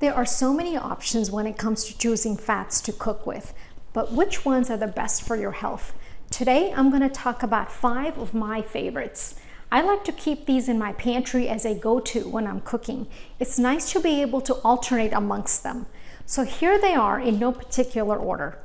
There are so many options when it comes to choosing fats to cook with, but which ones are the best for your health? Today, I'm going to talk about 5 of my favorites. I like to keep these in my pantry as a go-to when I'm cooking. It's nice to be able to alternate amongst them. So here they are in no particular order.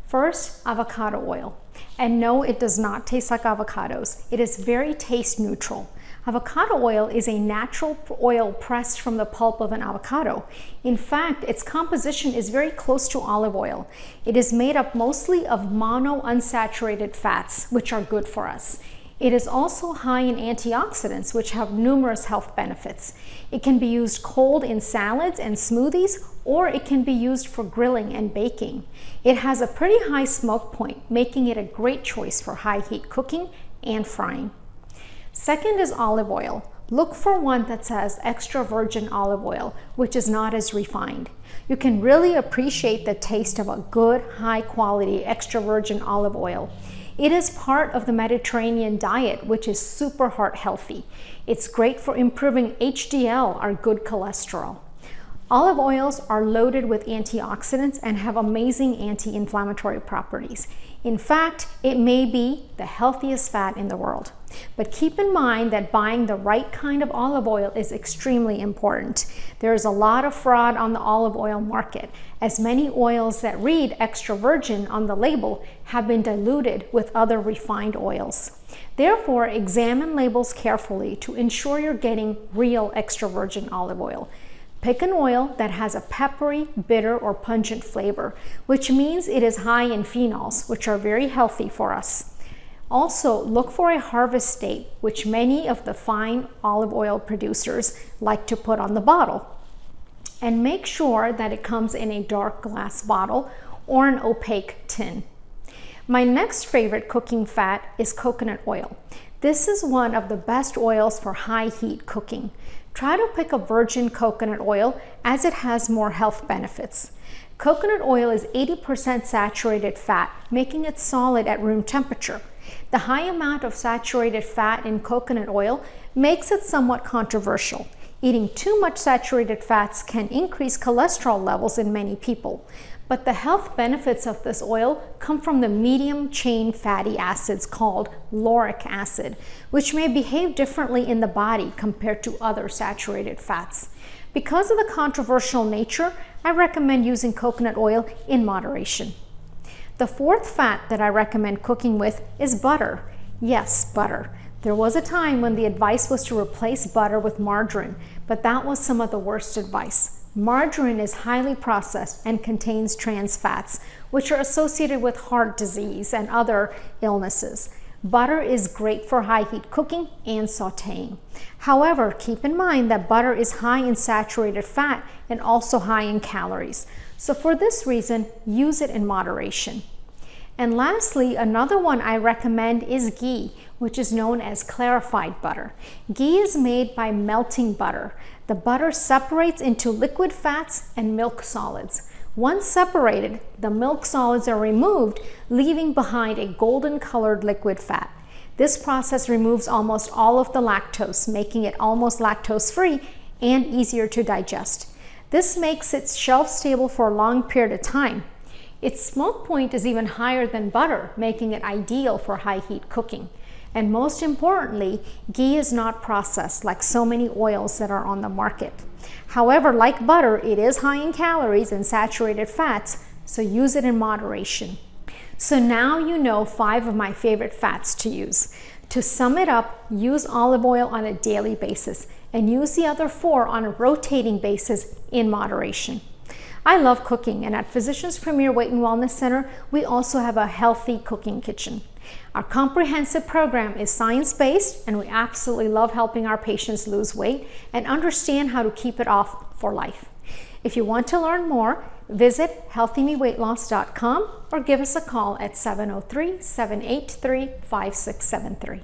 First, avocado oil. And no, it does not taste like avocados. It is very taste neutral. Avocado oil is a natural oil pressed from the pulp of an avocado. In fact, its composition is very close to olive oil. It is made up mostly of monounsaturated fats, which are good for us. It is also high in antioxidants, which have numerous health benefits. It can be used cold in salads and smoothies, or it can be used for grilling and baking. It has a pretty high smoke point, making it a great choice for high heat cooking and frying. Second is olive oil. Look for one that says extra virgin olive oil, which is not as refined. You can really appreciate the taste of a good, high quality extra virgin olive oil. It is part of the Mediterranean diet, which is super heart healthy. It's great for improving HDL, our good cholesterol. Olive oils are loaded with antioxidants and have amazing anti-inflammatory properties. In fact, it may be the healthiest fat in the world. But keep in mind that buying the right kind of olive oil is extremely important. There is a lot of fraud on the olive oil market, as many oils that read extra virgin on the label have been diluted with other refined oils. Therefore, examine labels carefully to ensure you're getting real extra virgin olive oil. Pick an oil that has a peppery, bitter, or pungent flavor, which means it is high in phenols, which are very healthy for us. Also, look for a harvest date, which many of the fine olive oil producers like to put on the bottle. And make sure that it comes in a dark glass bottle or an opaque tin. My next favorite cooking fat is coconut oil. This is one of the best oils for high heat cooking. Try to pick a virgin coconut oil as it has more health benefits. Coconut oil is 80% saturated fat, making it solid at room temperature. The high amount of saturated fat in coconut oil makes it somewhat controversial. Eating too much saturated fats can increase cholesterol levels in many people. But the health benefits of this oil come from the medium chain fatty acids called lauric acid, which may behave differently in the body compared to other saturated fats. Because of the controversial nature, I recommend using coconut oil in moderation. The fourth fat that I recommend cooking with is butter. Yes, butter. There was a time when the advice was to replace butter with margarine, but that was some of the worst advice. Margarine is highly processed and contains trans fats, which are associated with heart disease and other illnesses. Butter is great for high heat cooking and sauteing. However, keep in mind that butter is high in saturated fat and also high in calories. So for this reason, use it in moderation. And lastly, another one I recommend is ghee, which is known as clarified butter. Ghee is made by melting butter. The butter separates into liquid fats and milk solids. Once separated, the milk solids are removed, leaving behind a golden colored liquid fat. This process removes almost all of the lactose, making it almost lactose-free and easier to digest. This makes it shelf stable for a long period of time. Its smoke point is even higher than butter, making it ideal for high heat cooking. And most importantly, ghee is not processed like so many oils that are on the market. However, like butter, it is high in calories and saturated fats, so use it in moderation. So now you know 5 of my favorite fats to use. To sum it up, use olive oil on a daily basis and use the other 4 on a rotating basis in moderation. I love cooking, and at Physicians Premier Weight and Wellness Center, we also have a healthy cooking kitchen. Our comprehensive program is science-based, and we absolutely love helping our patients lose weight and understand how to keep it off for life. If you want to learn more, visit healthymeweightloss.com or give us a call at 703-783-5673.